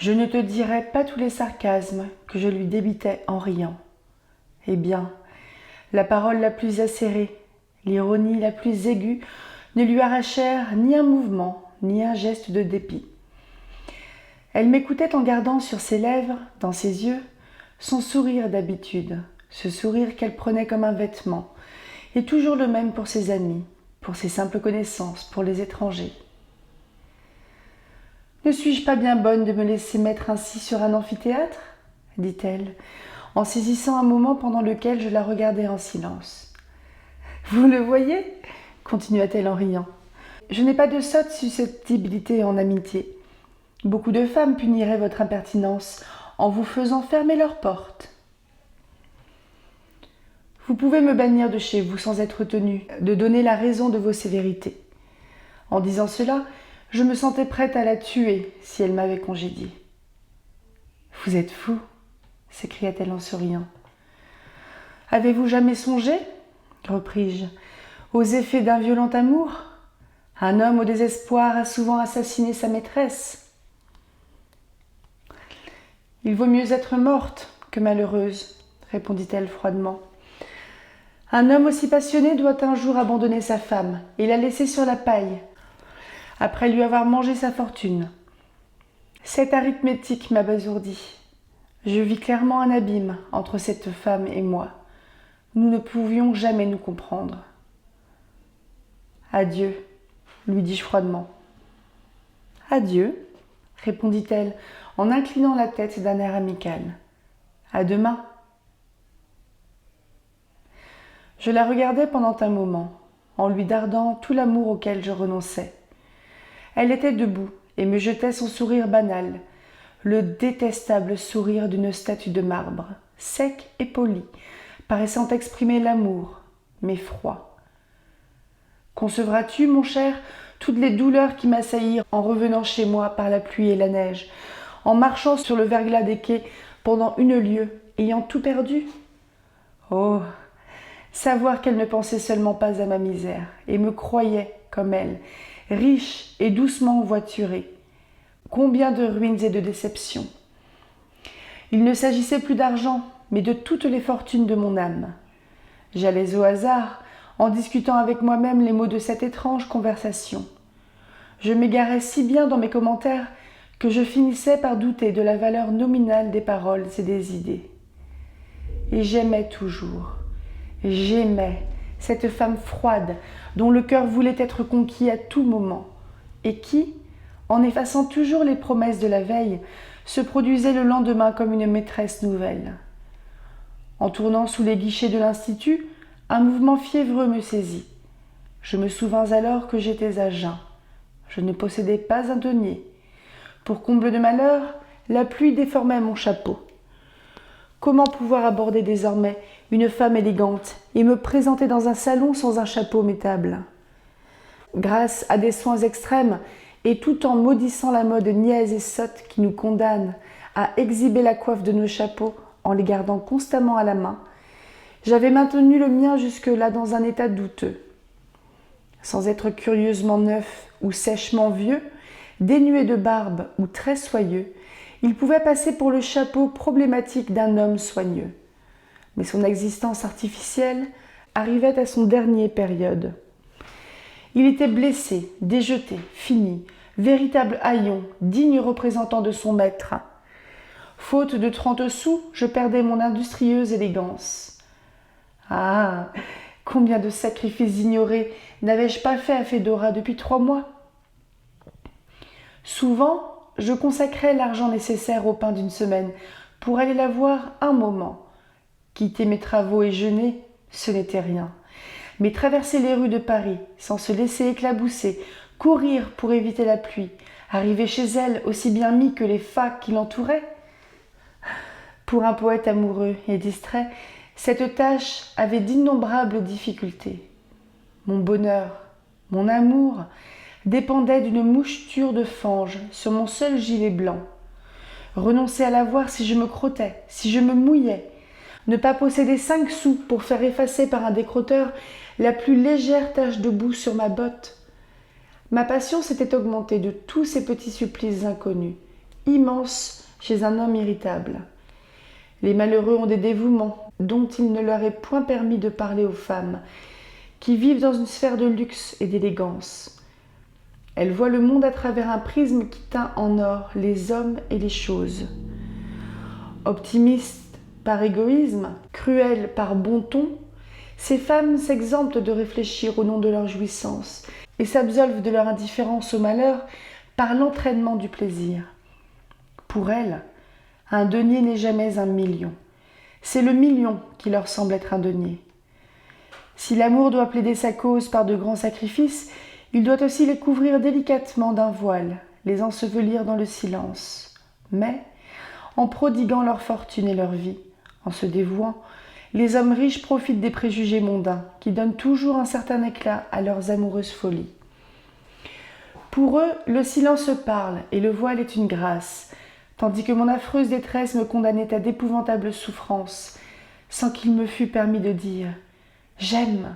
Je ne te dirai pas tous les sarcasmes que je lui débitais en riant. Eh bien, la parole la plus acérée, l'ironie la plus aiguë ne lui arrachèrent ni un mouvement, ni un geste de dépit. Elle m'écoutait en gardant sur ses lèvres, dans ses yeux, son sourire d'habitude, ce sourire qu'elle prenait comme un vêtement, et toujours le même pour ses amis, pour ses simples connaissances, pour les étrangers. « Ne suis-je pas bien bonne de me laisser mettre ainsi sur un amphithéâtre ?» dit-elle, en saisissant un moment pendant lequel je la regardais en silence. « Vous le voyez ?» continua-t-elle en riant. « Je n'ai pas de sotte susceptibilité en amitié. Beaucoup de femmes puniraient votre impertinence en vous faisant fermer leurs portes. Vous pouvez me bannir de chez vous sans être tenu de donner la raison de vos sévérités. » En disant cela, je me sentais prête à la tuer si elle m'avait congédiée. « Vous êtes fou !» s'écria-t-elle en souriant. « Avez-vous jamais songé, repris-je, aux effets d'un violent amour ? Un homme au désespoir a souvent assassiné sa maîtresse. Il vaut mieux être morte que malheureuse, répondit-elle froidement. Un homme aussi passionné doit un jour abandonner sa femme et la laisser sur la paille, après lui avoir mangé sa fortune. Cette arithmétique m'abasourdit. Je vis clairement un abîme entre cette femme et moi. Nous ne pouvions jamais nous comprendre. Adieu, lui dis-je froidement. Adieu, répondit-elle en inclinant la tête d'un air amical. À demain. Je la regardais pendant un moment, en lui dardant tout l'amour auquel je renonçais. Elle était debout et me jetait son sourire banal, le détestable sourire d'une statue de marbre, sec et poli, paraissant exprimer l'amour, mais froid. Concevras-tu, mon cher, toutes les douleurs qui m'assaillirent en revenant chez moi par la pluie et la neige, en marchant sur le verglas des quais pendant une lieue, ayant tout perdu ? Oh, savoir qu'elle ne pensait seulement pas à ma misère et me croyait, comme elle, riche et doucement voiturée. Combien de ruines et de déceptions. Il ne s'agissait plus d'argent, mais de toutes les fortunes de mon âme. J'allais au hasard, en discutant avec moi-même les mots de cette étrange conversation. Je m'égarais si bien dans mes commentaires que je finissais par douter de la valeur nominale des paroles et des idées. Et j'aimais toujours, j'aimais cette femme froide dont le cœur voulait être conquis à tout moment, et qui, en effaçant toujours les promesses de la veille, se produisait le lendemain comme une maîtresse nouvelle. En tournant sous les guichets de l'Institut, un mouvement fiévreux me saisit. Je me souvins alors que j'étais à jeun. Je ne possédais pas un denier. Pour comble de malheur, la pluie déformait mon chapeau. Comment pouvoir aborder désormais une femme élégante et me présenter dans un salon sans un chapeau mettable ? Grâce à des soins extrêmes, et tout en maudissant la mode niaise et sotte qui nous condamne à exhiber la coiffe de nos chapeaux en les gardant constamment à la main, j'avais maintenu le mien jusque-là dans un état douteux. Sans être curieusement neuf ou sèchement vieux, dénué de barbe ou très soyeux, il pouvait passer pour le chapeau problématique d'un homme soigneux. Mais son existence artificielle arrivait à son dernier période. Il était blessé, déjeté, fini, véritable haillon, digne représentant de son maître. Faute de 30 sous, je perdais mon industrieuse élégance. Ah, combien de sacrifices ignorés n'avais-je pas fait à Fédora depuis 3 mois ? Souvent, je consacrais l'argent nécessaire au pain d'une semaine pour aller la voir un moment. Quitter mes travaux et jeûner, ce n'était rien. Mais traverser les rues de Paris sans se laisser éclabousser, courir pour éviter la pluie, arriver chez elle aussi bien mis que les fats qui l'entouraient. Pour un poète amoureux et distrait, cette tâche avait d'innombrables difficultés. Mon bonheur, mon amour, dépendaient d'une moucheture de fange sur mon seul gilet blanc. Renoncer à la voir si je me crottais, si je me mouillais, ne pas posséder 5 sous pour faire effacer par un décrotteur la plus légère tache de boue sur ma botte. Ma passion s'était augmentée de tous ces petits supplices inconnus, immense chez un homme irritable. Les malheureux ont des dévouements dont il ne leur est point permis de parler aux femmes, qui vivent dans une sphère de luxe et d'élégance. Elles voient le monde à travers un prisme qui teint en or les hommes et les choses. Optimistes par égoïsme, cruelles par bon ton, ces femmes s'exemptent de réfléchir au nom de leur jouissance et s'absolvent de leur indifférence au malheur par l'entraînement du plaisir. Pour elles, un denier n'est jamais un million. C'est le million qui leur semble être un denier. Si l'amour doit plaider sa cause par de grands sacrifices, il doit aussi les couvrir délicatement d'un voile, les ensevelir dans le silence. Mais, en prodiguant leur fortune et leur vie, en se dévouant, les hommes riches profitent des préjugés mondains qui donnent toujours un certain éclat à leurs amoureuses folies. Pour eux, le silence parle et le voile est une grâce, tandis que mon affreuse détresse me condamnait à d'épouvantables souffrances, sans qu'il me fût permis de dire « j'aime »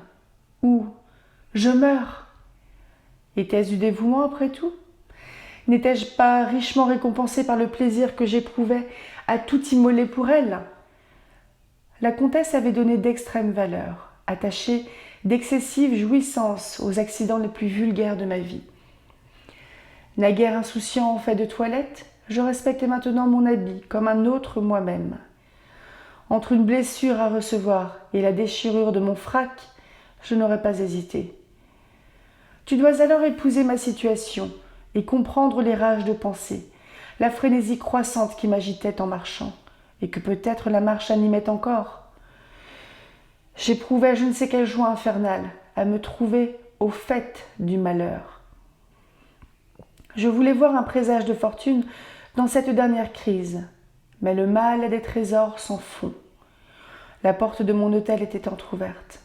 ou « je meurs ». Était-ce du dévouement après tout ? N'étais-je pas richement récompensée par le plaisir que j'éprouvais à tout immoler pour elle ? La comtesse avait donné d'extrême valeur, attaché d'excessives jouissances aux accidents les plus vulgaires de ma vie. Naguère insouciant en fait de toilette, je respectais maintenant mon habit comme un autre moi-même. Entre une blessure à recevoir et la déchirure de mon frac, je n'aurais pas hésité. Tu dois alors épouser ma situation et comprendre les rages de pensée, la frénésie croissante qui m'agitait en marchant, et que peut-être la marche animait encore. J'éprouvais je ne sais quelle joie infernale à me trouver au fait du malheur. Je voulais voir un présage de fortune dans cette dernière crise, mais le mal a des trésors sans fond. La porte de mon hôtel était entr'ouverte.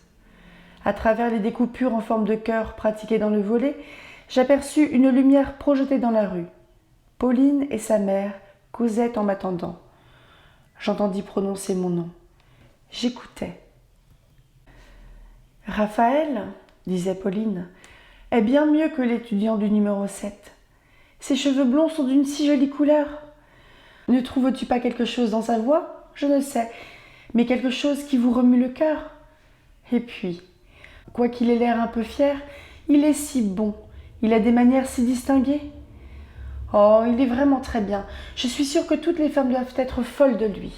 À travers les découpures en forme de cœur pratiquées dans le volet, j'aperçus une lumière projetée dans la rue. Pauline et sa mère causaient en m'attendant. J'entendis prononcer mon nom. J'écoutais. « Raphaël, disait Pauline, est bien mieux que l'étudiant du numéro 7. Ses cheveux blonds sont d'une si jolie couleur. Ne trouves-tu pas quelque chose dans sa voix ? Je ne sais, mais quelque chose qui vous remue le cœur. Et puis, quoiqu'il ait l'air un peu fier, il est si bon, il a des manières si distinguées. Oh, il est vraiment très bien. Je suis sûre que toutes les femmes doivent être folles de lui. »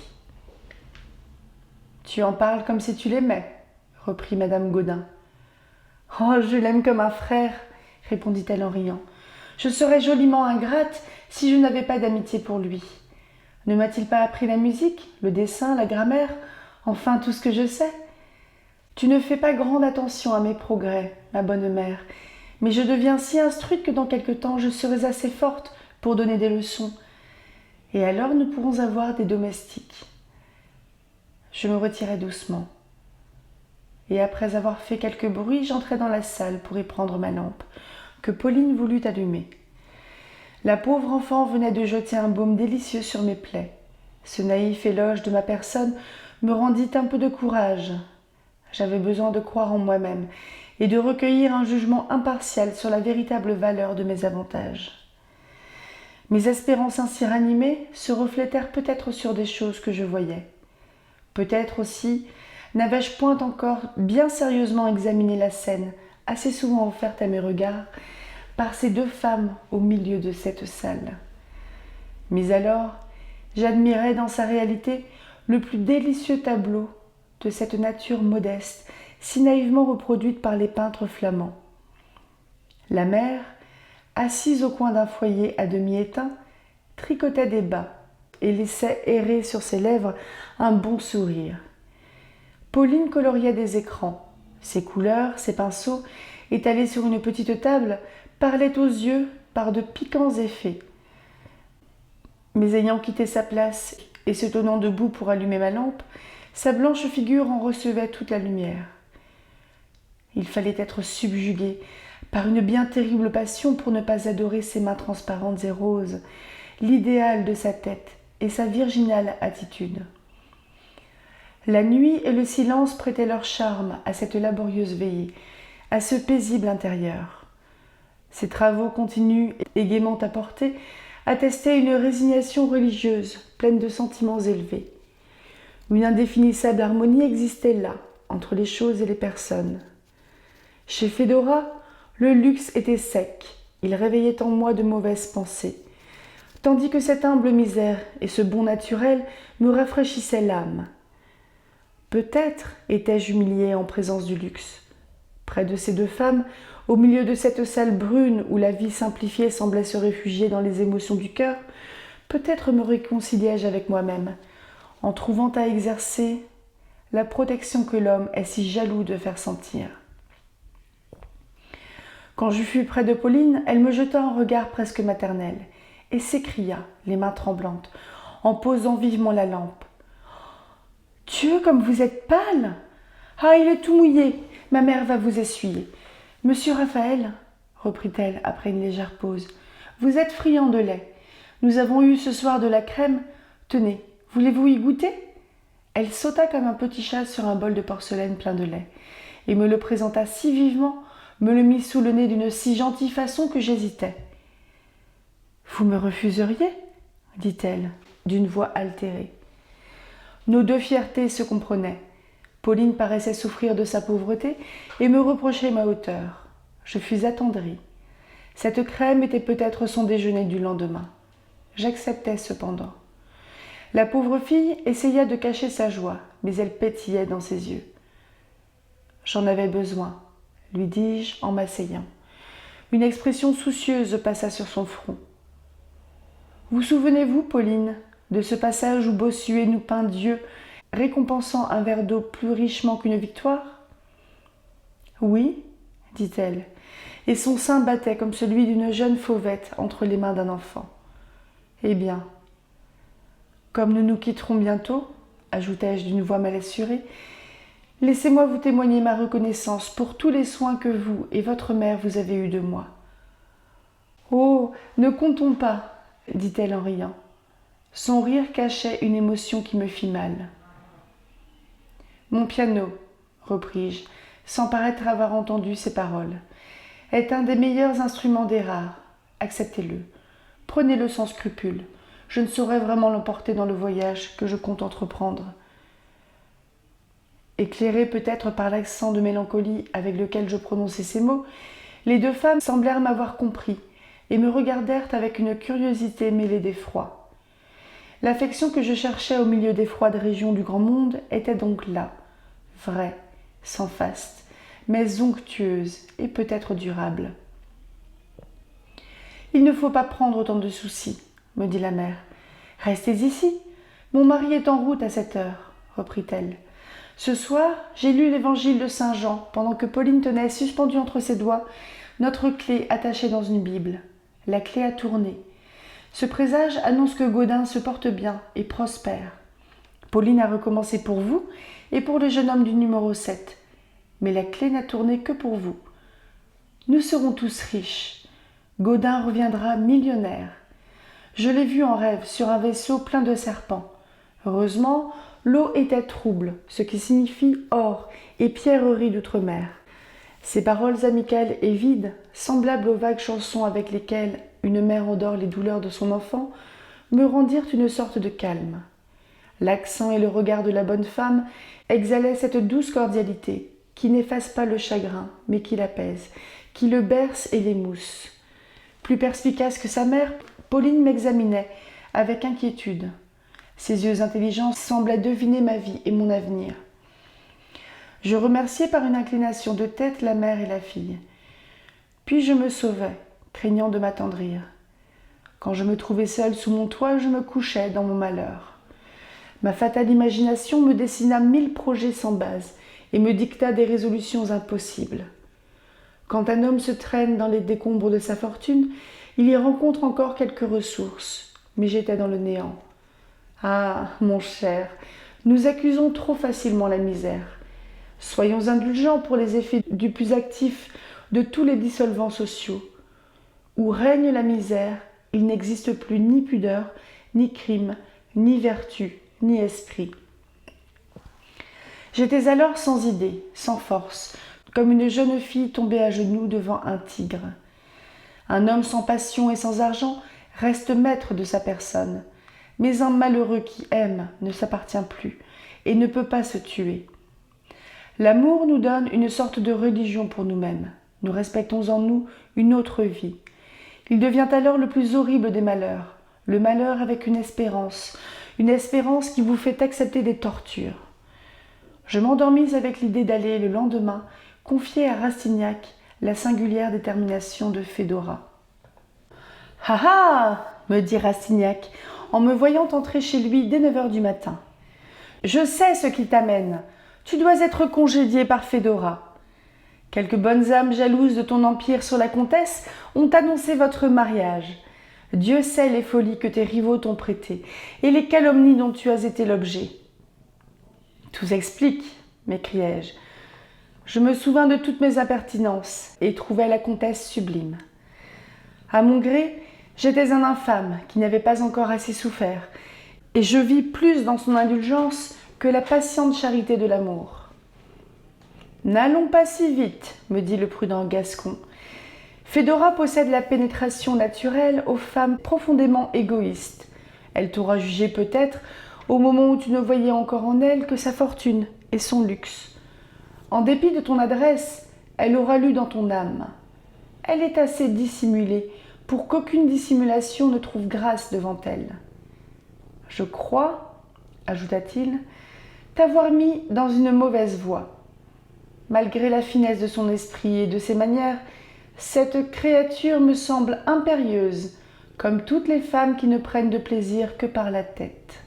« Tu en parles comme si tu l'aimais, » reprit madame Gaudin. « Oh, je l'aime comme un frère, » répondit-elle en riant. « Je serais joliment ingrate si je n'avais pas d'amitié pour lui. Ne m'a-t-il pas appris la musique, le dessin, la grammaire, enfin tout ce que je sais ? Tu ne fais pas grande attention à mes progrès, ma bonne mère, mais je deviens si instruite que dans quelque temps je serai assez forte pour donner des leçons. Et alors nous pourrons avoir des domestiques. » Je me retirai doucement. Et après avoir fait quelque bruit, j'entrai dans la salle pour y prendre ma lampe, que Pauline voulut allumer. La pauvre enfant venait de jeter un baume délicieux sur mes plaies. Ce naïf éloge de ma personne me rendit un peu de courage. J'avais besoin de croire en moi-même et de recueillir un jugement impartial sur la véritable valeur de mes avantages. Mes espérances ainsi ranimées se reflétèrent peut-être sur des choses que je voyais. Peut-être aussi n'avais-je point encore bien sérieusement examiné la scène, assez souvent offerte à mes regards, par ces deux femmes au milieu de cette salle. Mais alors, j'admirais dans sa réalité le plus délicieux tableau de cette nature modeste, si naïvement reproduite par les peintres flamands. La mère, assise au coin d'un foyer à demi éteint, tricotait des bas et laissait errer sur ses lèvres un bon sourire. Pauline coloriait des écrans. Ses couleurs, ses pinceaux, étalés sur une petite table, parlaient aux yeux par de piquants effets. Mais ayant quitté sa place et se tenant debout pour allumer ma lampe, sa blanche figure en recevait toute la lumière. Il fallait être subjugué par une bien terrible passion pour ne pas adorer ses mains transparentes et roses, l'idéal de sa tête et sa virginale attitude. La nuit et le silence prêtaient leur charme à cette laborieuse veillée, à ce paisible intérieur. Ces travaux continus et gaiement apportés attestait une résignation religieuse, pleine de sentiments élevés. Une indéfinissable harmonie existait là, entre les choses et les personnes. Chez Fédora, le luxe était sec, il réveillait en moi de mauvaises pensées, tandis que cette humble misère et ce bon naturel me rafraîchissaient l'âme. Peut-être étais-je humiliée en présence du luxe. Près de ces deux femmes, au milieu de cette salle brune où la vie simplifiée semblait se réfugier dans les émotions du cœur, peut-être me réconciliai-je avec moi-même, en trouvant à exercer la protection que l'homme est si jaloux de faire sentir. Quand je fus près de Pauline, elle me jeta un regard presque maternel et s'écria, les mains tremblantes, en posant vivement la lampe. « Dieu, comme vous êtes pâle ! Ah, il est tout mouillé, ma mère va vous essuyer. Monsieur Raphaël, reprit-elle après une légère pause, vous êtes friand de lait. Nous avons eu ce soir de la crème. Tenez, voulez-vous y goûter ?» Elle sauta comme un petit chat sur un bol de porcelaine plein de lait et me le présenta si vivement, me le mit sous le nez d'une si gentille façon que j'hésitai. « Vous me refuseriez ?» dit-elle, d'une voix altérée. Nos deux fiertés se comprenaient. Pauline paraissait souffrir de sa pauvreté et me reprochait ma hauteur. Je fus attendrie. Cette crème était peut-être son déjeuner du lendemain. J'acceptai cependant. La pauvre fille essaya de cacher sa joie, mais elle pétillait dans ses yeux. « J'en avais besoin, » lui dis-je en m'asseyant. Une expression soucieuse passa sur son front. « Vous souvenez-vous, Pauline, de ce passage où Bossuet nous peint Dieu récompensant un verre d'eau plus richement qu'une victoire ?»« Oui, dit-elle, et son sein battait comme celui d'une jeune fauvette entre les mains d'un enfant. Eh bien, comme nous nous quitterons bientôt, ajoutai-je d'une voix mal assurée, laissez-moi vous témoigner ma reconnaissance pour tous les soins que vous et votre mère vous avez eus de moi. »« Oh, ne comptons pas, dit-elle en riant. Son rire cachait une émotion qui me fit mal. « Mon piano, repris-je, sans paraître avoir entendu ces paroles, est un des meilleurs instruments des rares. Acceptez-le. Prenez-le sans scrupule. Je ne saurais vraiment l'emporter dans le voyage que je compte entreprendre. » Éclairées peut-être par l'accent de mélancolie avec lequel je prononçai ces mots, les deux femmes semblèrent m'avoir compris et me regardèrent avec une curiosité mêlée d'effroi. L'affection que je cherchais au milieu des froides régions du grand monde était donc là, vraie, sans faste, mais onctueuse et peut-être durable. « Il ne faut pas prendre autant de soucis, » me dit la mère. « Restez ici. Mon mari est en route à cette heure, » reprit-elle. « Ce soir, j'ai lu l'évangile de Saint Jean pendant que Pauline tenait suspendue entre ses doigts notre clé attachée dans une Bible. La clé a tourné. Ce présage annonce que Gaudin se porte bien et prospère. Pauline a recommencé pour vous et pour le jeune homme du numéro 7. Mais la clé n'a tourné que pour vous. Nous serons tous riches. Gaudin reviendra millionnaire. Je l'ai vu en rêve sur un vaisseau plein de serpents. Heureusement, l'eau était trouble, ce qui signifie or et pierreries d'outre-mer. Ces paroles amicales et vides, semblables aux vagues chansons avec lesquelles une mère endort les douleurs de son enfant, me rendirent une sorte de calme. L'accent et le regard de la bonne femme exhalaient cette douce cordialité qui n'efface pas le chagrin, mais qui l'apaise, qui le berce et l'émousse. Plus perspicace que sa mère, Pauline m'examinait avec inquiétude. Ses yeux intelligents semblaient deviner ma vie et mon avenir. Je remerciai par une inclination de tête la mère et la fille. Puis je me sauvai, craignant de m'attendrir. Quand je me trouvai seule sous mon toit, je me couchai dans mon malheur. Ma fatale imagination me dessina 1000 projets sans base et me dicta des résolutions impossibles. Quand un homme se traîne dans les décombres de sa fortune, il y rencontre encore quelques ressources, mais j'étais dans le néant. Ah, mon cher, nous accusons trop facilement la misère. Soyons indulgents pour les effets du plus actif de tous les dissolvants sociaux. Où règne la misère, il n'existe plus ni pudeur, ni crime, ni vertu, ni esprit. J'étais alors sans idée, sans force, comme une jeune fille tombée à genoux devant un tigre. Un homme sans passion et sans argent reste maître de sa personne. Mais un malheureux qui aime ne s'appartient plus et ne peut pas se tuer. L'amour nous donne une sorte de religion pour nous-mêmes. Nous respectons en nous une autre vie. Il devient alors le plus horrible des malheurs, le malheur avec une espérance qui vous fait accepter des tortures. Je m'endormis avec l'idée d'aller le lendemain confier à Rastignac la singulière détermination de Fédora. « Ah ah !» me dit Rastignac, en me voyant entrer chez lui dès 9h du matin. « Je sais ce qui t'amène. Tu dois être congédié par Fédora. Quelques bonnes âmes jalouses de ton empire sur la comtesse ont annoncé votre mariage. Dieu sait les folies que tes rivaux t'ont prêtées et les calomnies dont tu as été l'objet. »« Tout s'explique, » m'écriai-je. Je me souvins de toutes mes impertinences et trouvai la comtesse sublime. À mon gré, j'étais un infâme qui n'avait pas encore assez souffert, et je vis plus dans son indulgence que la patiente charité de l'amour. « N'allons pas si vite, » me dit le prudent Gascon. « Fédora possède la pénétration naturelle aux femmes profondément égoïstes. Elle t'aura jugé peut-être au moment où tu ne voyais encore en elle que sa fortune et son luxe. En dépit de ton adresse, elle aura lu dans ton âme. Elle est assez dissimulée pour qu'aucune dissimulation ne trouve grâce devant elle. Je crois, ajouta-t-il, t'avoir mis dans une mauvaise voie. Malgré la finesse de son esprit et de ses manières, cette créature me semble impérieuse, comme toutes les femmes qui ne prennent de plaisir que par la tête.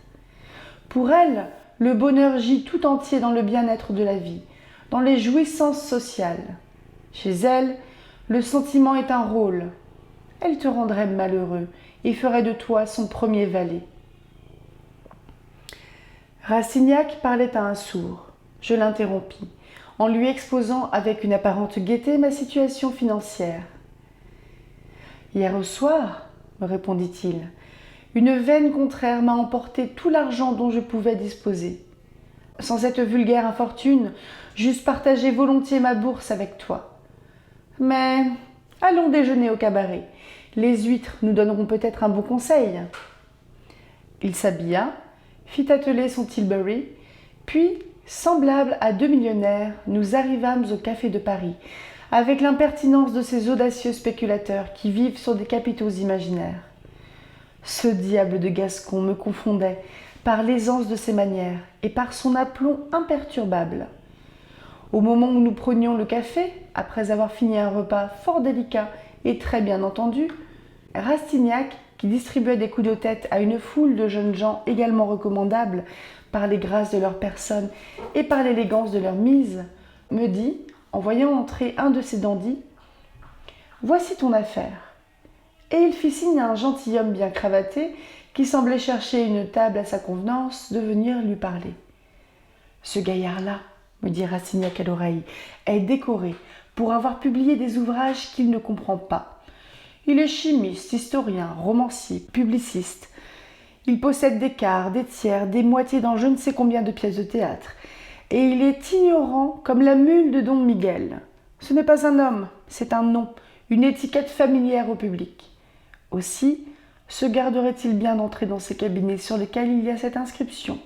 Pour elle, le bonheur gît tout entier dans le bien-être de la vie, dans les jouissances sociales. Chez elle, le sentiment est un rôle. Elle te rendrait malheureux et ferait de toi son premier valet. Rastignac parlait à un sourd. Je l'interrompis, en lui exposant avec une apparente gaieté ma situation financière. « Hier au soir, me répondit-il, une veine contraire m'a emporté tout l'argent dont je pouvais disposer. Sans cette vulgaire infortune, j'eusse partagé volontiers ma bourse avec toi. Mais allons déjeuner au cabaret. Les huîtres nous donneront peut-être un bon conseil. » Il s'habilla, fit atteler son tilbury, puis, semblables à deux millionnaires, nous arrivâmes au Café de Paris, avec l'impertinence de ces audacieux spéculateurs qui vivent sur des capitaux imaginaires. Ce diable de Gascon me confondait par l'aisance de ses manières et par son aplomb imperturbable. Au moment où nous prenions le café, après avoir fini un repas fort délicat et très bien entendu, Rastignac, qui distribuait des coups de tête à une foule de jeunes gens également recommandables par les grâces de leur personne et par l'élégance de leur mise, me dit, en voyant entrer un de ses dandys, « Voici ton affaire. » Et il fit signe à un gentilhomme bien cravaté qui semblait chercher une table à sa convenance de venir lui parler. « Ce gaillard-là, me dit Rastignac à l'oreille, est décoré pour avoir publié des ouvrages qu'il ne comprend pas. Il est chimiste, historien, romancier, publiciste. Il possède des quarts, des tiers, des moitiés dans je ne sais combien de pièces de théâtre. Et il est ignorant comme la mule de Don Miguel. Ce n'est pas un homme, c'est un nom, une étiquette familière au public. Aussi, se garderait-il bien d'entrer dans ces cabinets sur lesquels il y a cette inscription.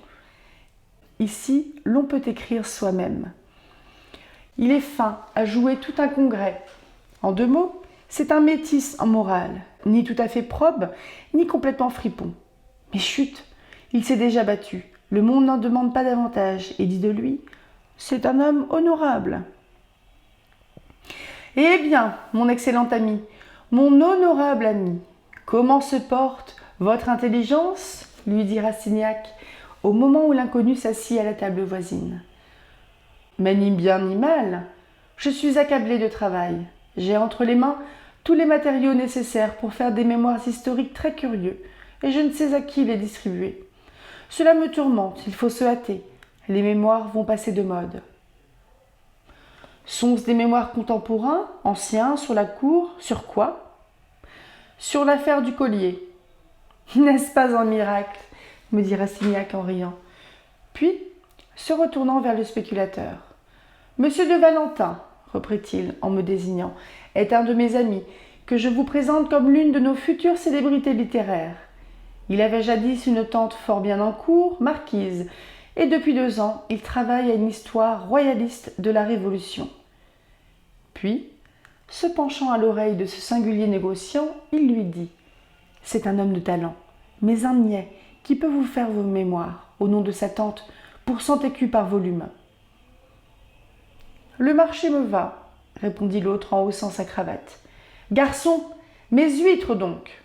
Ici, l'on peut écrire soi-même. Il est fin à jouer tout un congrès. En deux mots, c'est un métis en morale, ni tout à fait probe, ni complètement fripon. Mais chut, il s'est déjà battu. Le monde n'en demande pas davantage et dit de lui, c'est un homme honorable. Eh bien, mon excellent ami, mon honorable ami, comment se porte votre intelligence ? Lui dit Rastignac, au moment où l'inconnu s'assit à la table voisine. Mais ni bien ni mal, je suis accablé de travail. J'ai entre les mains tous les matériaux nécessaires pour faire des mémoires historiques très curieux, et je ne sais à qui les distribuer. Cela me tourmente, il faut se hâter. Les mémoires vont passer de mode. Sont-ce des mémoires contemporains, anciens, sur la cour, sur quoi ? Sur l'affaire du collier. N'est-ce pas un miracle ? Me dit Rastignac en riant. Puis, se retournant vers le spéculateur. Monsieur de Valentin, reprit-il en me désignant, est un de mes amis, que je vous présente comme l'une de nos futures célébrités littéraires. Il avait jadis une tante fort bien en cour, marquise, et depuis 2 ans, il travaille à une histoire royaliste de la Révolution. Puis, se penchant à l'oreille de ce singulier négociant, il lui dit « C'est un homme de talent, mais un niais qui peut vous faire vos mémoires, au nom de sa tante, pour 100 écus par volume. » « Le marché me va, » répondit l'autre en haussant sa cravate. « Garçon, mes huîtres donc !»«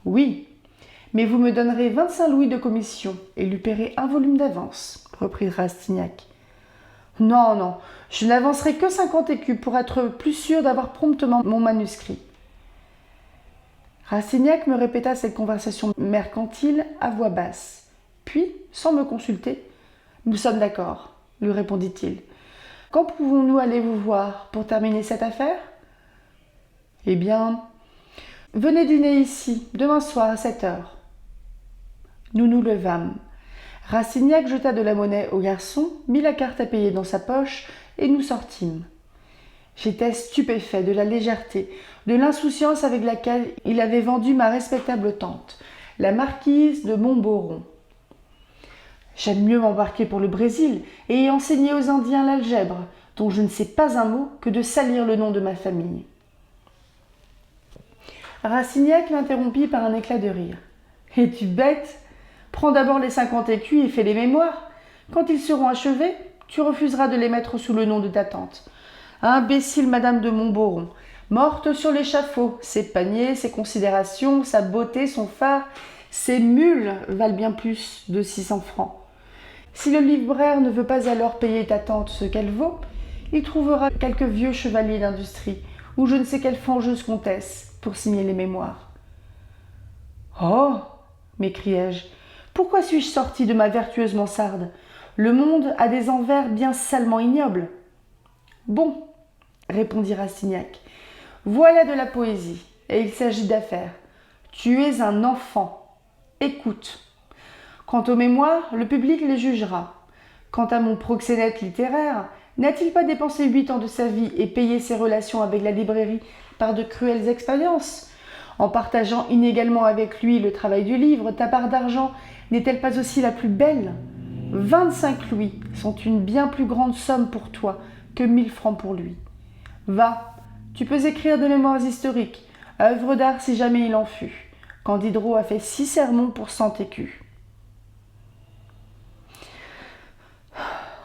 Oui, mais vous me donnerez 25 louis de commission et lui paierez 1 volume d'avance, » reprit Rastignac. « Non, non, je n'avancerai que 50 écus pour être plus sûr d'avoir promptement mon manuscrit. » Rastignac me répéta cette conversation mercantile à voix basse. Puis, sans me consulter, « Nous sommes d'accord, » lui répondit-il. « Quand pouvons-nous aller vous voir pour terminer cette affaire ? » « Eh bien, venez dîner ici, demain soir à 7 heures. » Nous nous levâmes. Rastignac jeta de la monnaie au garçon, mit la carte à payer dans sa poche et nous sortîmes. J'étais stupéfait de la légèreté, de l'insouciance avec laquelle il avait vendu ma respectable tante, la marquise de Montboron. J'aime mieux m'embarquer pour le Brésil et y enseigner aux Indiens l'algèbre, dont je ne sais pas un mot, que de salir le nom de ma famille. Rastignac m'interrompit par un éclat de rire. « Es-tu bête ? Prends d'abord les 50 écus et fais les mémoires. Quand ils seront achevés, tu refuseras de les mettre sous le nom de ta tante. Imbécile Madame de Montboron, morte sur l'échafaud, ses paniers, ses considérations, sa beauté, son phare, ses mules valent bien plus de 600 francs. Si le libraire ne veut pas alors payer ta tante ce qu'elle vaut, il trouvera quelques vieux chevaliers d'industrie ou je ne sais quelle fangeuse comtesse pour signer les mémoires. »« Oh !» m'écriai-je, « pourquoi suis-je sorti de ma vertueuse mansarde ? Le monde a des envers bien salement ignobles. »« Bon, » répondit Rastignac, « voilà de la poésie, et il s'agit d'affaires. Tu es un enfant. Écoute. Quant aux mémoires, le public les jugera. Quant à mon proxénète littéraire, n'a-t-il pas dépensé 8 ans de sa vie et payé ses relations avec la librairie par de cruelles expériences ? En partageant inégalement avec lui le travail du livre, ta part d'argent n'est-elle pas aussi la plus belle ? 25 louis sont une bien plus grande somme pour toi que 1000 francs pour lui. Va, tu peux écrire des mémoires historiques, œuvre d'art si jamais il en fut, quand Diderot a fait 6 sermons pour 100 écus.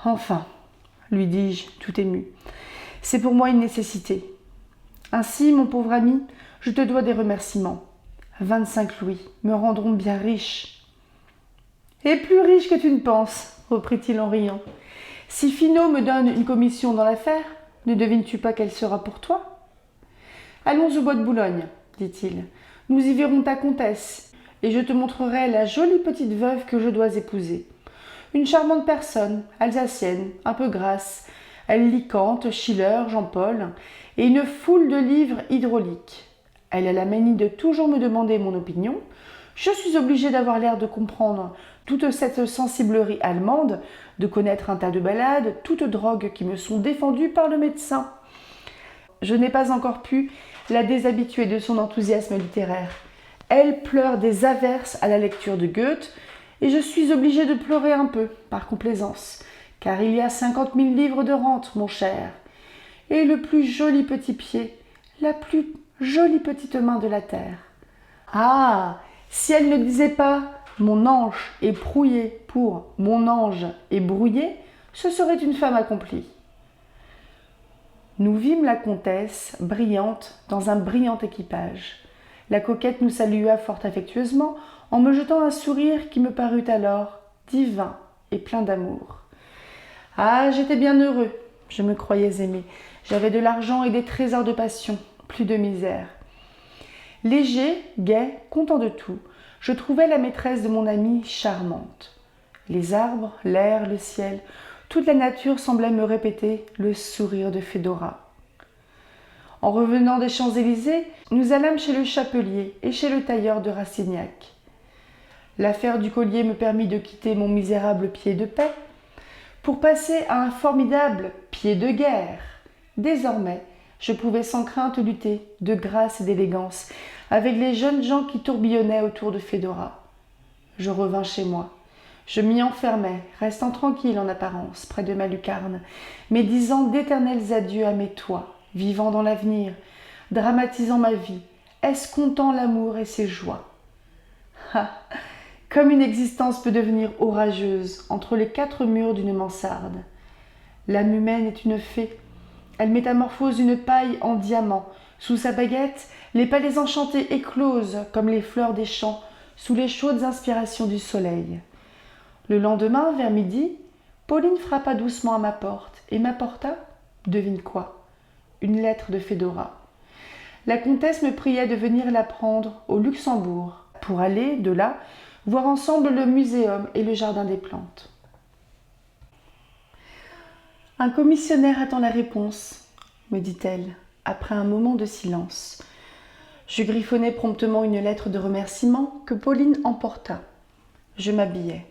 Enfin, lui dis-je, tout ému, c'est pour moi une nécessité. Ainsi, mon pauvre ami, je te dois des remerciements. 25 louis me rendront bien riche. Et plus riche que tu ne penses, reprit-il en riant. Si Finot me donne une commission dans l'affaire, ne devines-tu pas qu'elle sera pour toi ? Allons au bois de Boulogne, dit-il. Nous y verrons ta comtesse, et je te montrerai la jolie petite veuve que je dois épouser. Une charmante personne, alsacienne, un peu grasse. Elle lit Kant, Schiller, Jean-Paul, et une foule de livres hydrauliques. Elle a la manie de toujours me demander mon opinion. Je suis obligée d'avoir l'air de comprendre toute cette sensiblerie allemande, de connaître un tas de ballades, toutes drogues qui me sont défendues par le médecin. Je n'ai pas encore pu la déshabituer de son enthousiasme littéraire. Elle pleure des averses à la lecture de Goethe, et je suis obligée de pleurer un peu, par complaisance, car il y a 50 000 livres de rente, mon cher, et le plus joli petit pied, la plus jolie petite main de la terre. Ah, si elle ne disait pas « mon ange est brouillé » pour « mon ange est brouillé », ce serait une femme accomplie. Nous vîmes la comtesse, brillante, dans un brillant équipage. La coquette nous salua fort affectueusement, en me jetant un sourire qui me parut alors divin et plein d'amour. Ah, j'étais bien heureux, je me croyais aimé. J'avais de l'argent et des trésors de passion, plus de misère. Léger, gai, content de tout, je trouvais la maîtresse de mon ami charmante. Les arbres, l'air, le ciel, toute la nature semblait me répéter le sourire de Fédora. En revenant des Champs-Élysées, nous allâmes chez le chapelier et chez le tailleur de Rastignac. L'affaire du collier me permit de quitter mon misérable pied de paix pour passer à un formidable pied de guerre. Désormais, je pouvais sans crainte lutter, de grâce et d'élégance, avec les jeunes gens qui tourbillonnaient autour de Fédora. Je revins chez moi. Je m'y enfermais, restant tranquille en apparence, près de ma lucarne, mais disant d'éternels adieux à mes toits, vivant dans l'avenir, dramatisant ma vie, escomptant l'amour et ses joies. Ah, comme une existence peut devenir orageuse entre les 4 murs d'une mansarde. L'âme humaine est une fée. Elle métamorphose une paille en diamant. Sous sa baguette, les palais enchantés éclosent comme les fleurs des champs sous les chaudes inspirations du soleil. Le lendemain, vers midi, Pauline frappa doucement à ma porte et m'apporta, devine quoi, une lettre de Fédora. La comtesse me priait de venir la prendre au Luxembourg pour aller, de là, voir ensemble le muséum et le jardin des plantes. « Un commissionnaire attend la réponse, me dit-elle, après un moment de silence. Je griffonnai promptement une lettre de remerciement que Pauline emporta. Je m'habillai.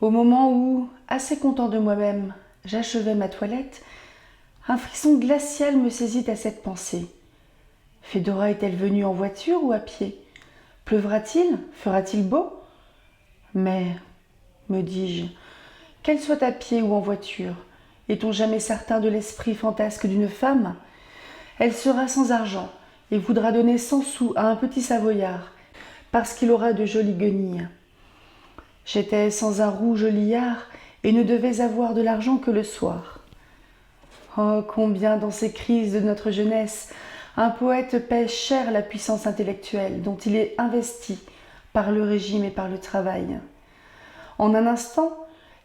Au moment où, assez content de moi-même, j'achevais ma toilette, un frisson glacial me saisit à cette pensée. Fédora est-elle venue en voiture ou à pied? Pleuvra-t-il? Fera-t-il beau? Mais, me dis-je, qu'elle soit à pied ou en voiture, est-on jamais certain de l'esprit fantasque d'une femme? Elle sera sans argent et voudra donner 100 sous à un petit savoyard, parce qu'il aura de jolies guenilles. J'étais sans un rouge liard et ne devais avoir de l'argent que le soir. Oh, combien dans ces crises de notre jeunesse, un poète paie cher la puissance intellectuelle dont il est investi par le régime et par le travail. En un instant,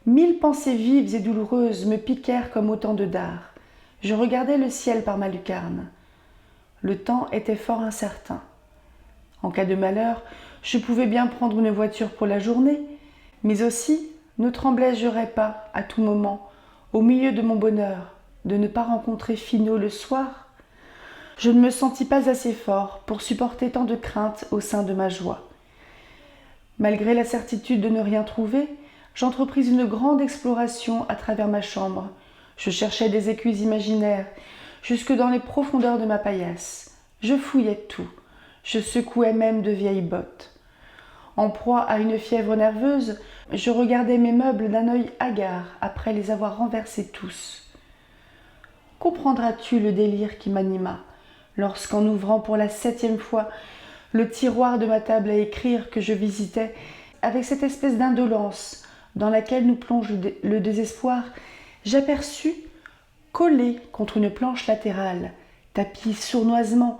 1000 pensées vives et douloureuses me piquèrent comme autant de dards. Je regardais le ciel par ma lucarne. Le temps était fort incertain. En cas de malheur, je pouvais bien prendre une voiture pour la journée, mais aussi ne tremblais-je pas à tout moment, au milieu de mon bonheur, de ne pas rencontrer Finot le soir? Je ne me sentis pas assez fort pour supporter tant de craintes au sein de ma joie. Malgré la certitude de ne rien trouver, j'entrepris une grande exploration à travers ma chambre. Je cherchais des écus imaginaires, jusque dans les profondeurs de ma paillasse. Je fouillais tout. Je secouais même de vieilles bottes. En proie à une fièvre nerveuse, je regardais mes meubles d'un œil hagard après les avoir renversés tous. Comprendras-tu le délire qui m'anima lorsqu'en ouvrant pour la 7e fois le tiroir de ma table à écrire que je visitais avec cette espèce d'indolence dans laquelle nous plonge le désespoir, j'aperçus, collé contre une planche latérale, tapie sournoisement,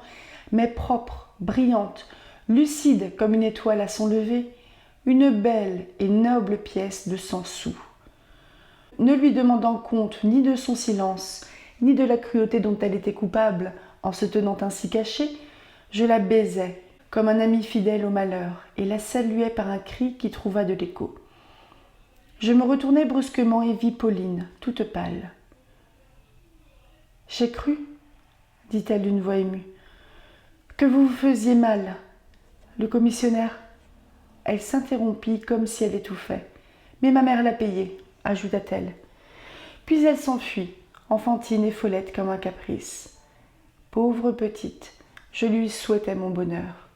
mais propre, brillante, lucide comme une étoile à son lever, une belle et noble pièce de 100 sous. Ne lui demandant compte ni de son silence, ni de la cruauté dont elle était coupable en se tenant ainsi cachée, je la baisai comme un ami fidèle au malheur et la saluai par un cri qui trouva de l'écho. Je me retournai brusquement et vis Pauline, toute pâle. « J'ai cru, dit-elle d'une voix émue, que vous vous faisiez mal. Le commissionnaire. » Elle s'interrompit comme si elle étouffait. « Mais ma mère l'a payé, ajouta-t-elle. Puis elle s'enfuit, enfantine et follette comme un caprice. Pauvre petite, je lui souhaitais mon bonheur.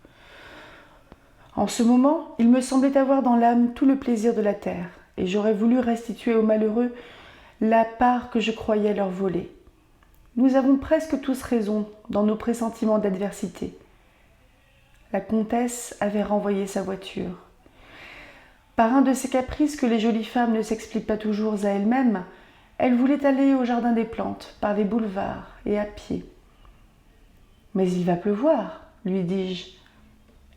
En ce moment, il me semblait avoir dans l'âme tout le plaisir de la terre, et j'aurais voulu restituer aux malheureux la part que je croyais leur voler. Nous avons presque tous raison dans nos pressentiments d'adversité. La comtesse avait renvoyé sa voiture. Par un de ces caprices que les jolies femmes ne s'expliquent pas toujours à elles-mêmes, elle voulait aller au jardin des plantes, par les boulevards et à pied. « Mais il va pleuvoir, lui dis-je. »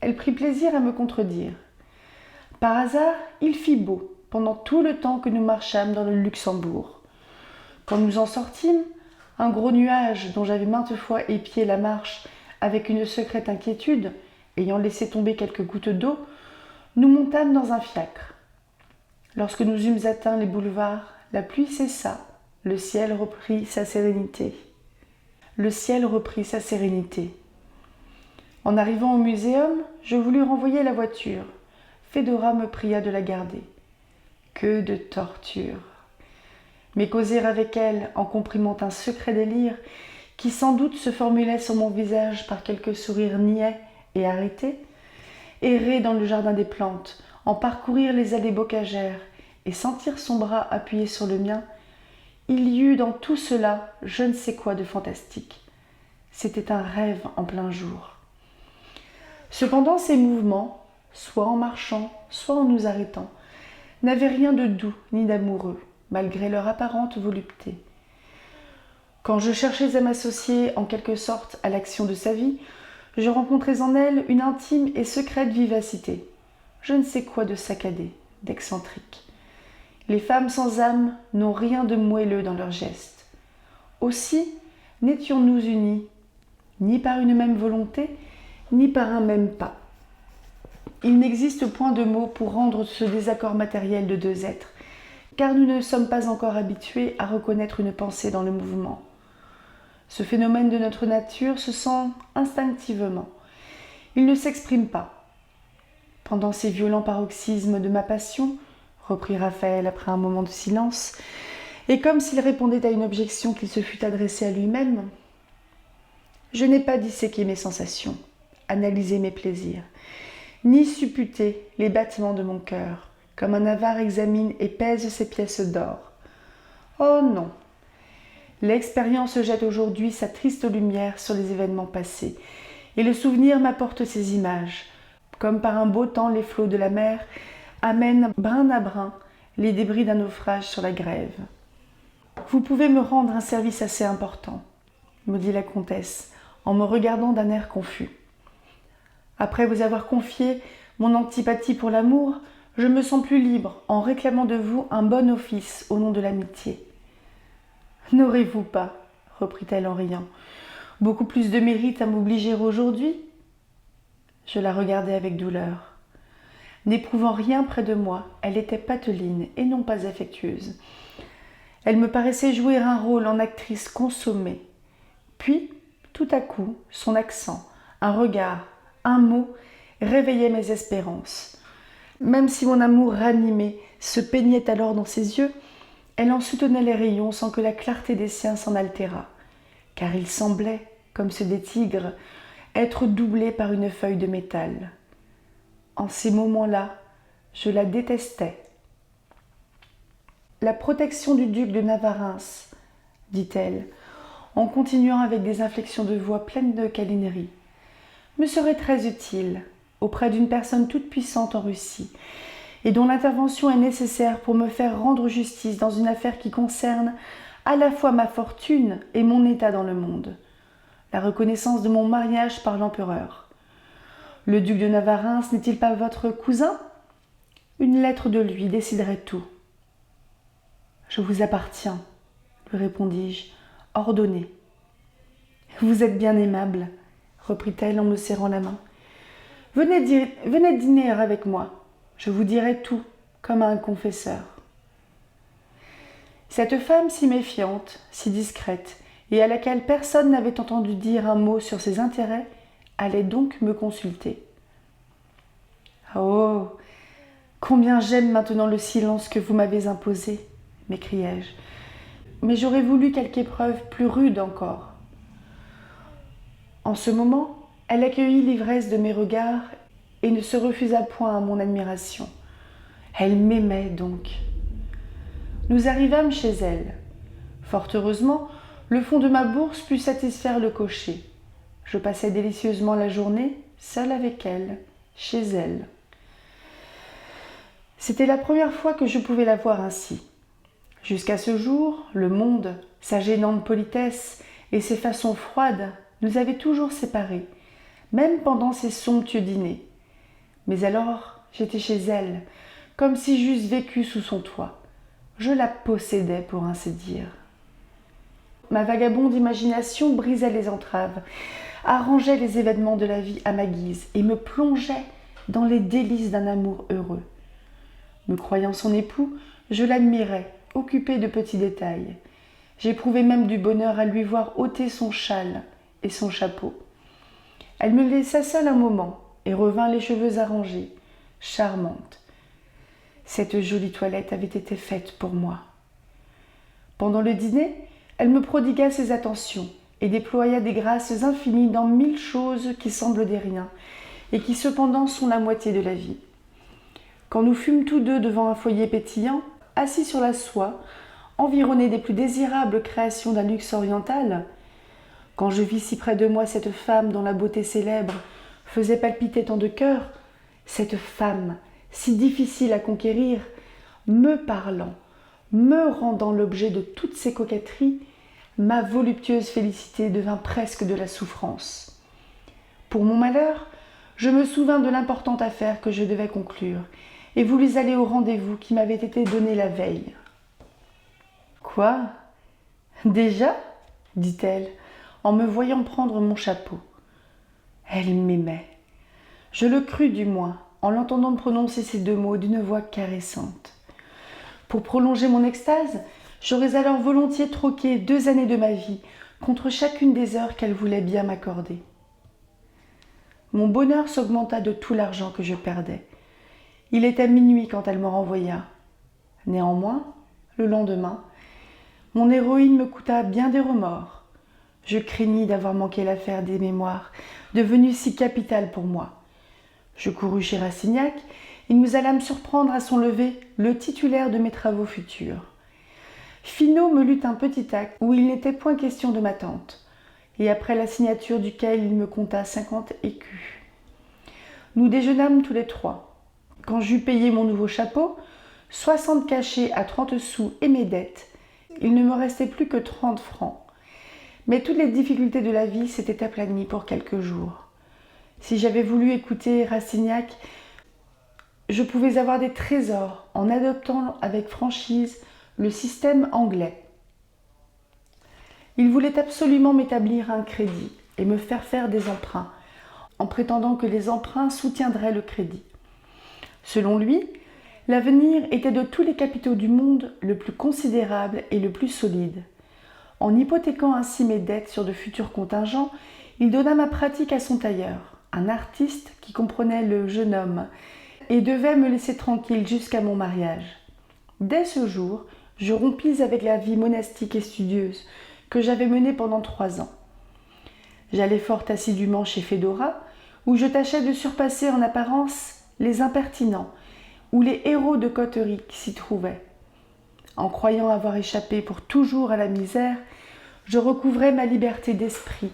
Elle prit plaisir à me contredire. Par hasard, il fit beau pendant tout le temps que nous marchâmes dans le Luxembourg. Quand nous en sortîmes, un gros nuage dont j'avais maintes fois épié la marche avec une secrète inquiétude, ayant laissé tomber quelques gouttes d'eau, nous montâmes dans un fiacre. Lorsque nous eûmes atteint les boulevards, la pluie cessa, le ciel reprit sa sérénité. En arrivant au muséum, je voulus renvoyer la voiture. Fédora me pria de la garder. Que de tortures! Mais causer avec elle, en comprimant un secret délire qui sans doute se formulait sur mon visage par quelques sourires niais et arrêtés, errer dans le jardin des plantes, en parcourir les allées bocagères et sentir son bras appuyé sur le mien, il y eut dans tout cela je ne sais quoi de fantastique. C'était un rêve en plein jour. Cependant, ces mouvements, soit en marchant, soit en nous arrêtant, n'avaient rien de doux ni d'amoureux, malgré leur apparente volupté. Quand je cherchais à m'associer en quelque sorte à l'action de sa vie, je rencontrais en elle une intime et secrète vivacité, je ne sais quoi de saccadé, d'excentrique. Les femmes sans âme n'ont rien de moelleux dans leurs gestes. Aussi, n'étions-nous unis, ni par une même volonté, ni par un même pas. Il n'existe point de mots pour rendre ce désaccord matériel de deux êtres, car nous ne sommes pas encore habitués à reconnaître une pensée dans le mouvement. Ce phénomène de notre nature se sent instinctivement. Il ne s'exprime pas. Pendant ces violents paroxysmes de ma passion, reprit Raphaël après un moment de silence, et comme s'il répondait à une objection qu'il se fût adressée à lui-même, je n'ai pas disséqué mes sensations, analysé mes plaisirs, ni supputé les battements de mon cœur, comme un avare examine et pèse ses pièces d'or. Oh non! L'expérience jette aujourd'hui sa triste lumière sur les événements passés, et le souvenir m'apporte ces images. Comme par un beau temps, les flots de la mer amènent brin à brin les débris d'un naufrage sur la grève. Vous pouvez me rendre un service assez important, me dit la comtesse, en me regardant d'un air confus. Après vous avoir confié mon antipathie pour l'amour, je me sens plus libre en réclamant de vous un bon office au nom de l'amitié. N'aurez-vous pas, reprit-elle en riant, beaucoup plus de mérite à m'obliger aujourd'hui ? Je la regardai avec douleur. N'éprouvant rien près de moi, elle était pateline et non pas affectueuse. Elle me paraissait jouer un rôle en actrice consommée. Puis, tout à coup, son accent, un regard, un mot réveillaient mes espérances. Même si mon amour ranimé se peignait alors dans ses yeux, elle en soutenait les rayons sans que la clarté des siens s'en altérât, car il semblait, comme ceux des tigres, être doublé par une feuille de métal. En ces moments-là, je la détestais. La protection du duc de Navarreins, dit-elle, en continuant avec des inflexions de voix pleines de câlinerie, me serait très utile auprès d'une personne toute puissante en Russie, et dont l'intervention est nécessaire pour me faire rendre justice dans une affaire qui concerne à la fois ma fortune et mon état dans le monde, la reconnaissance de mon mariage par l'empereur. Le duc de Navarreins n'est-il pas votre cousin ? Une lettre de lui déciderait tout. Je vous appartiens, lui répondis-je, ordonnée. Vous êtes bien aimable, reprit-elle en me serrant la main. Venez dîner avec moi. Je vous dirai tout, comme à un confesseur. Cette femme si méfiante, si discrète, et à laquelle personne n'avait entendu dire un mot sur ses intérêts, allait donc me consulter. Oh, combien j'aime maintenant le silence que vous m'avez imposé, m'écriai-je. Mais j'aurais voulu quelque épreuve plus rude encore. En ce moment, elle accueillit l'ivresse de mes regards et ne se refusa point à mon admiration. Elle m'aimait donc. Nous arrivâmes chez elle. Fort heureusement, le fond de ma bourse put satisfaire le cocher. Je passais délicieusement la journée, seule avec elle, chez elle. C'était la première fois que je pouvais la voir ainsi. Jusqu'à ce jour, le monde, sa gênante politesse et ses façons froides nous avaient toujours séparés, même pendant ces somptueux dîners. Mais alors, j'étais chez elle, comme si j'eusse vécu sous son toit. Je la possédais, pour ainsi dire. Ma vagabonde imagination brisait les entraves, arrangeait les événements de la vie à ma guise et me plongeait dans les délices d'un amour heureux. Me croyant son époux, je l'admirais, occupé de petits détails. J'éprouvais même du bonheur à lui voir ôter son châle et son chapeau. Elle me laissa seule un moment et revint les cheveux arrangés, charmante. Cette jolie toilette avait été faite pour moi. Pendant le dîner, elle me prodigua ses attentions et déploya des grâces infinies dans 1000 choses qui semblent des riens et qui cependant sont la moitié de la vie. Quand nous fûmes tous deux devant un foyer pétillant, assis sur la soie, environnés des plus désirables créations d'un luxe oriental, quand je vis si près de moi cette femme dont la beauté célèbre faisait palpiter tant de cœurs, cette femme si difficile à conquérir, me parlant, me rendant l'objet de toutes ses coquetteries, ma voluptueuse félicité devint presque de la souffrance. Pour mon malheur, je me souvins de l'importante affaire que je devais conclure et voulus aller au rendez-vous qui m'avait été donné la veille. « Quoi ? Déjà ?» dit-elle, en me voyant prendre mon chapeau. Elle m'aimait. Je le crus du moins, en l'entendant prononcer ces deux mots d'une voix caressante. Pour prolonger mon extase, j'aurais alors volontiers troqué 2 années de ma vie contre chacune des heures qu'elle voulait bien m'accorder. Mon bonheur s'augmenta de tout l'argent que je perdais. Il était minuit quand elle me renvoya. Néanmoins, le lendemain, mon héroïne me coûta bien des remords. Je craignis d'avoir manqué l'affaire des mémoires, devenue si capitale pour moi. Je courus chez Rastignac et nous allâmes surprendre à son lever le titulaire de mes travaux futurs. Finot me lut un petit acte où il n'était point question de ma tante, et après la signature duquel il me compta 50 écus. Nous déjeunâmes tous les 3. Quand j'eus payé mon nouveau chapeau, 60 cachets à 30 sous et mes dettes, il ne me restait plus que 30 francs. Mais toutes les difficultés de la vie s'étaient aplanies pour quelques jours. Si j'avais voulu écouter Rastignac, je pouvais avoir des trésors en adoptant avec franchise le système anglais. Il voulait absolument m'établir un crédit et me faire des emprunts, en prétendant que les emprunts soutiendraient le crédit. Selon lui, l'avenir était de tous les capitaux du monde le plus considérable et le plus solide. En hypothéquant ainsi mes dettes sur de futurs contingents, il donna ma pratique à son tailleur, un artiste qui comprenait le jeune homme et devait me laisser tranquille jusqu'à mon mariage. Dès ce jour, je rompis avec la vie monastique et studieuse que j'avais menée pendant 3 ans. J'allais fort assidûment chez Fédora, où je tâchais de surpasser en apparence les impertinents ou les héros de coterie qui s'y trouvaient. En croyant avoir échappé pour toujours à la misère, je recouvrais ma liberté d'esprit,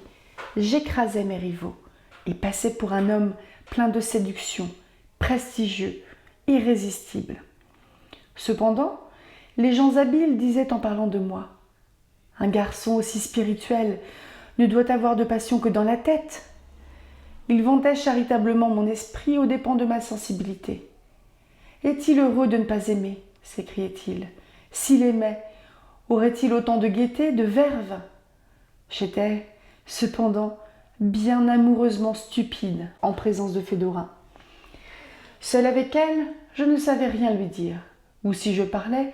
j'écrasais mes rivaux et passais pour un homme plein de séduction, prestigieux, irrésistible. Cependant, les gens habiles disaient en parlant de moi « Un garçon aussi spirituel ne doit avoir de passion que dans la tête !» Ils vantaient charitablement mon esprit aux dépens de ma sensibilité. « Est-il heureux de ne pas aimer ?» s'écriait-il. « S'il aimait, aurait-il autant de gaieté, de verve ?» J'étais, cependant, bien amoureusement stupide en présence de Fédora. Seule avec elle, je ne savais rien lui dire, ou si je parlais,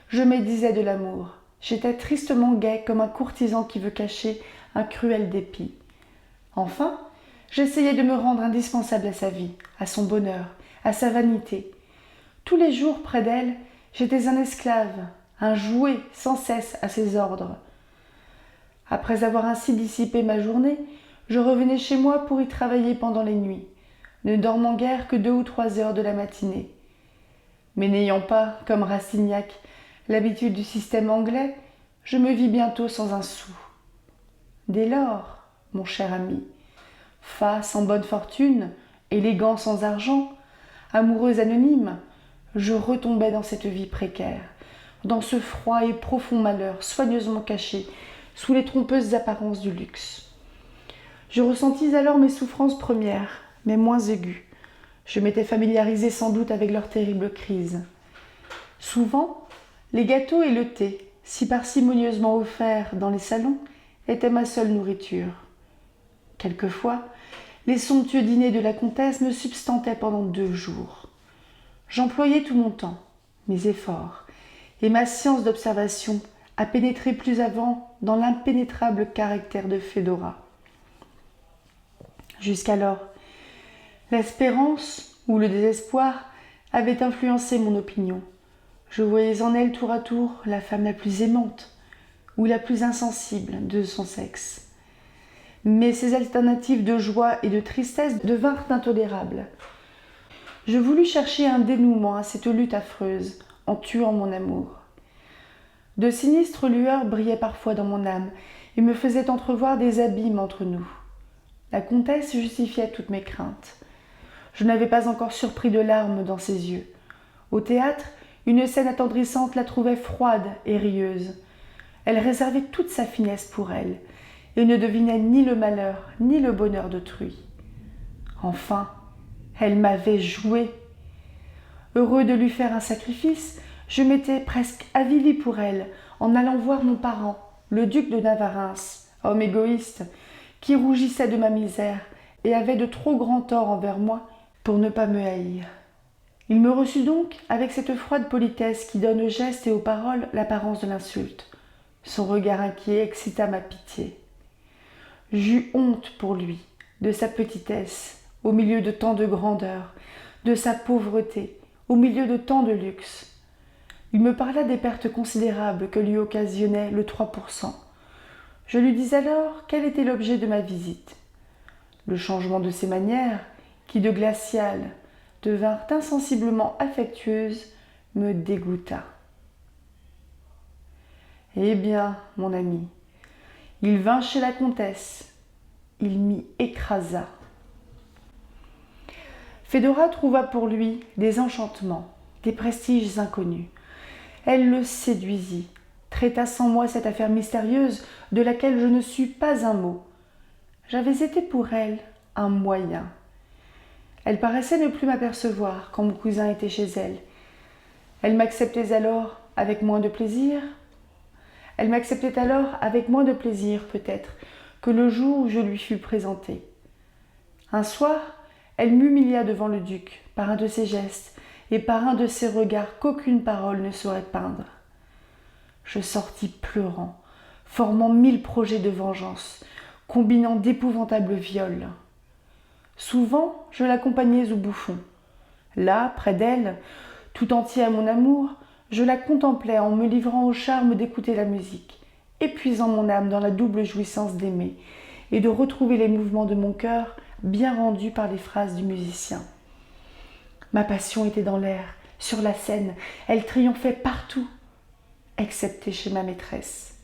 je médisais de l'amour. J'étais tristement gai comme un courtisan qui veut cacher un cruel dépit. Enfin, j'essayais de me rendre indispensable à sa vie, à son bonheur, à sa vanité. Tous les jours près d'elle, j'étais un esclave, un jouet sans cesse à ses ordres. Après avoir ainsi dissipé ma journée, je revenais chez moi pour y travailler pendant les nuits, ne dormant guère que 2 ou 3 heures de la matinée. Mais n'ayant pas, comme Rastignac, l'habitude du système anglais, je me vis bientôt sans un sou. Dès lors, mon cher ami, fat sans bonne fortune, élégant sans argent, amoureux anonyme, je retombais dans cette vie précaire, dans ce froid et profond malheur soigneusement caché sous les trompeuses apparences du luxe. Je ressentis alors mes souffrances premières, mais moins aiguës. Je m'étais familiarisé sans doute avec leurs terribles crises. Souvent, les gâteaux et le thé, si parcimonieusement offerts dans les salons, étaient ma seule nourriture. Quelquefois, les somptueux dîners de la comtesse me substantaient pendant 2 jours. J'employais tout mon temps, mes efforts, et ma science d'observation à pénétrer plus avant dans l'impénétrable caractère de Fédora. Jusqu'alors, l'espérance ou le désespoir avaient influencé mon opinion. Je voyais en elle tour à tour la femme la plus aimante ou la plus insensible de son sexe. Mais ces alternatives de joie et de tristesse devinrent intolérables. Je voulus chercher un dénouement à cette lutte affreuse, en tuant mon amour. De sinistres lueurs brillaient parfois dans mon âme et me faisaient entrevoir des abîmes entre nous. La comtesse justifiait toutes mes craintes. Je n'avais pas encore surpris de larmes dans ses yeux. Au théâtre, une scène attendrissante la trouvait froide et rieuse. Elle réservait toute sa finesse pour elle, et ne devinait ni le malheur ni le bonheur d'autrui. Enfin, elle m'avait joué. Heureux de lui faire un sacrifice, je m'étais presque avili pour elle en allant voir mon parent, le duc de Navarreins, homme égoïste, qui rougissait de ma misère et avait de trop grands torts envers moi pour ne pas me haïr. Il me reçut donc avec cette froide politesse qui donne aux gestes et aux paroles l'apparence de l'insulte. Son regard inquiet excita ma pitié. J'eus honte pour lui, de sa petitesse, au milieu de tant de grandeur, de sa pauvreté, au milieu de tant de luxe. Il me parla des pertes considérables que lui occasionnait le 3%. Je lui dis alors quel était l'objet de ma visite. Le changement de ses manières, qui de glaciales devinrent insensiblement affectueuses, me dégoûta. Eh bien, mon ami, il vint chez la comtesse, il m'y écrasa. Fédora trouva pour lui des enchantements, des prestiges inconnus. Elle le séduisit, traita sans moi cette affaire mystérieuse de laquelle je ne sus pas un mot. J'avais été pour elle un moyen. Elle paraissait ne plus m'apercevoir quand mon cousin était chez elle. Elle m'acceptait alors avec moins de plaisir. Elle m'acceptait alors avec moins de plaisir, peut-être, que le jour où je lui fus présentée. Un soir, elle m'humilia devant le duc par un de ses gestes et par un de ces regards qu'aucune parole ne saurait peindre. Je sortis pleurant, formant 1000 projets de vengeance, combinant d'épouvantables viols. Souvent, je l'accompagnais au bouffon. Là, près d'elle, tout entier à mon amour, je la contemplais en me livrant au charme d'écouter la musique, épuisant mon âme dans la double jouissance d'aimer et de retrouver les mouvements de mon cœur bien rendus par les phrases du musicien. Ma passion était dans l'air, sur la scène, elle triomphait partout, excepté chez ma maîtresse.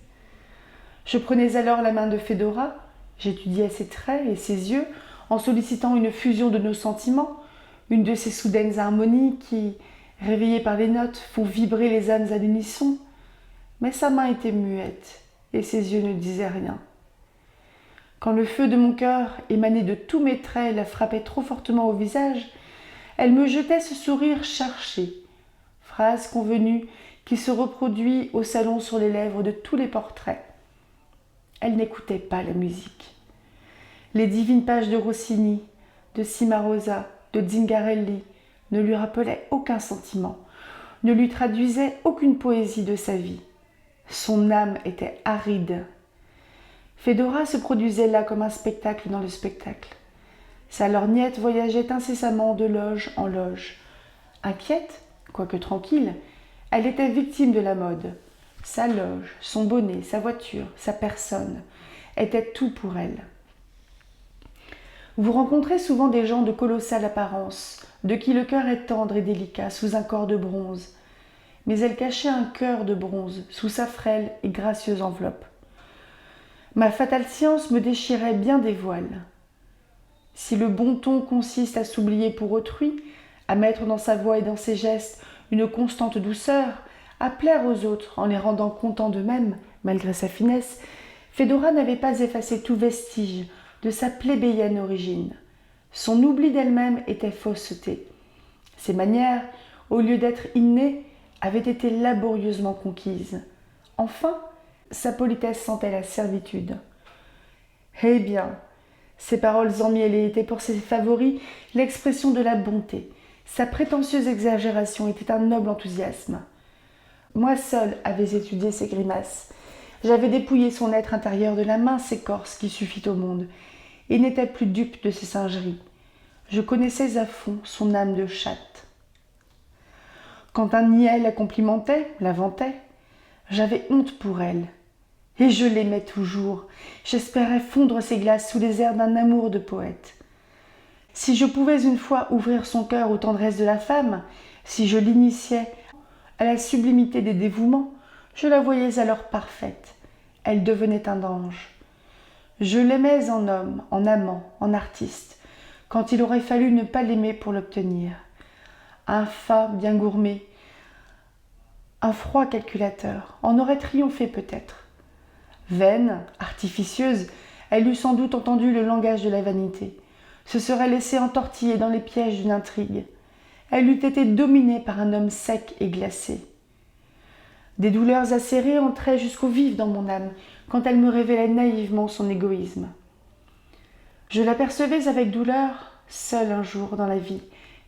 Je prenais alors la main de Fédora, j'étudiais ses traits et ses yeux en sollicitant une fusion de nos sentiments, une de ces soudaines harmonies qui, réveillées par les notes, font vibrer les âmes à l'unisson. Mais sa main était muette et ses yeux ne disaient rien. Quand le feu de mon cœur, émané de tous mes traits, la frappait trop fortement au visage, elle me jetait ce sourire cherché, phrase convenue qui se reproduit au salon sur les lèvres de tous les portraits. Elle n'écoutait pas la musique. Les divines pages de Rossini, de Cimarosa, de Zingarelli ne lui rappelaient aucun sentiment, ne lui traduisaient aucune poésie de sa vie. Son âme était aride. Fédora se produisait là comme un spectacle dans le spectacle. Sa lorgnette voyageait incessamment de loge en loge. Inquiète, quoique tranquille, elle était victime de la mode. Sa loge, son bonnet, sa voiture, sa personne étaient tout pour elle. Vous rencontrez souvent des gens de colossale apparence, de qui le cœur est tendre et délicat sous un corps de bronze. Mais elle cachait un cœur de bronze sous sa frêle et gracieuse enveloppe. Ma fatale science me déchirait bien des voiles. Si le bon ton consiste à s'oublier pour autrui, à mettre dans sa voix et dans ses gestes une constante douceur, à plaire aux autres en les rendant contents d'eux-mêmes, malgré sa finesse, Fédora n'avait pas effacé tout vestige de sa plébéienne origine. Son oubli d'elle-même était fausseté. Ses manières, au lieu d'être innées, avaient été laborieusement conquises. Enfin, sa politesse sentait la servitude. Eh bien, ses paroles emmêlées étaient pour ses favoris l'expression de la bonté. Sa prétentieuse exagération était un noble enthousiasme. Moi seule avais étudié ses grimaces. J'avais dépouillé son être intérieur de la mince écorce qui suffit au monde, et n'étais plus dupe de ses singeries. Je connaissais à fond son âme de chatte. Quand un niais la complimentait, la vantait, j'avais honte pour elle, et je l'aimais toujours. J'espérais fondre ses glaces sous les airs d'un amour de poète. Si je pouvais une fois ouvrir son cœur aux tendresses de la femme, si je l'initiais à la sublimité des dévouements, je la voyais alors parfaite. Elle devenait un ange. Je l'aimais en homme, en amant, en artiste, quand il aurait fallu ne pas l'aimer pour l'obtenir. Un fat bien gourmé, un froid calculateur, en aurait triomphé peut-être. Vaine, artificieuse, elle eût sans doute entendu le langage de la vanité, se serait laissée entortiller dans les pièges d'une intrigue. Elle eût été dominée par un homme sec et glacé. Des douleurs acérées entraient jusqu'au vif dans mon âme quand elle me révélait naïvement son égoïsme. Je l'apercevais avec douleur, seule un jour dans la vie,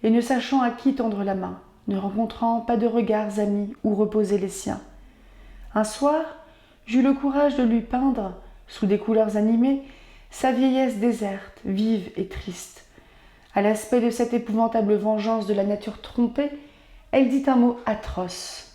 et ne sachant à qui tendre la main, ne rencontrant pas de regards amis où reposer les siens. Un soir, j'eus le courage de lui peindre, sous des couleurs animées, sa vieillesse déserte, vive et triste. À l'aspect de cette épouvantable vengeance de la nature trompée, elle dit un mot atroce.